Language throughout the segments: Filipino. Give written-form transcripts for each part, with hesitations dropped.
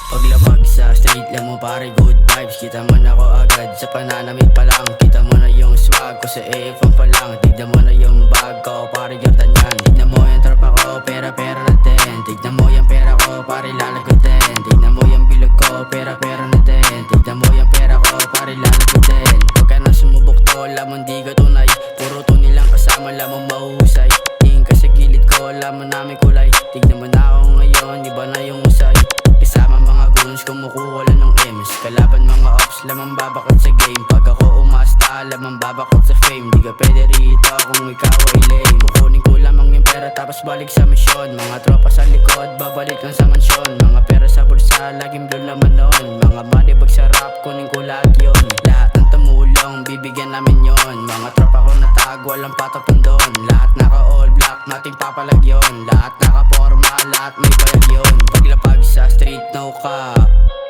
Paglapag sa street lang mo pare good vibes. Kita mo na ko agad sa pananamit pa lang. Kita mo na yung swag ko sa iPhone pa lang. Tignan mo na yung bag ko pare Jordan yan. Tignan mo yung tropa ko pera natin. Tignan mo yung pera ko pare lalagutin. Tignan mo yung bilog ko pera natin. Tignan mo yung pera ko pare lalagutin. Huwag ka na sumubok to lamang di ka tunay. Puro to nilang kasama lamang mahuhusay. Tingin ka sa gilid ko lamang namin kulay. Tignan mo na ako ngayon iba na yung usay. Kasama mga goons kumukuha lang ng M's. Kalaban mga ops lamang babakot sa game. Pag ako umasta lamang babakot sa fame. Di ka pwede rito kung ikaw ay lame. Kukunin ko lamang yung pera tapos balik sa misyon. Mga tropa sa likod babalik lang sa mansyon. Mga pera sa bulsa laging blue laman noon. Mga money bag sa rap kunin ko lahat yun. Lahat ng tumulong bibigyan namin yon. Mga tropa ko natag walang patapon doon. Lahat naka all black nating papalag yun. Lahat naka forma lahat may bayag yun. Paglapag sa street no ka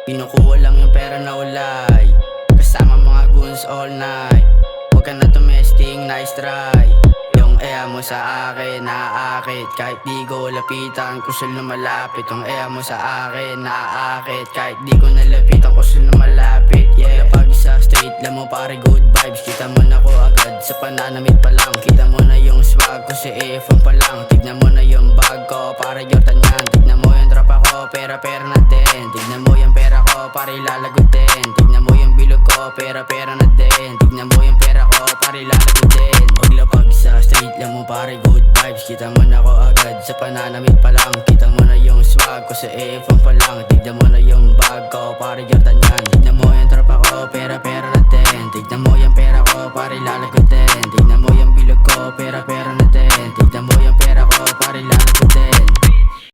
kinukuha lang yung pera na ulay. Kasama mga goons all night. Huwag ka na tumesting nice try. Yung ea mo sa akin naaakit. Kahit di ko lapitan kusul na malapit. Yung ea mo sa akin naaakit. Kahit di ko nalapitan kusul na malapit. Yeah. Paglapag sa street lang mo pare good vibes. Kita mo na ko agad sa pananamit pa lang. Kita mo na yung swag ko sa iPhone pa lang. Tignan mo na yung bag ko pare Jordan yan. Tignan mo yung tropa ko pera natin. Tignan mo yung pera ko pare lalagutin. Tignan mo yung bilog ko pera natin. Tignan mo yung pera ko pare lalagutin. Paglapag sa street lang mo pare good vibes. Kita mo na ko agad sa pananamit pa lang. Kita mo na yung swag ko sa iPhone pa lang. Tignan mo na yung bag ko pare Jordan yan. Tignan mo yung tropa ko pera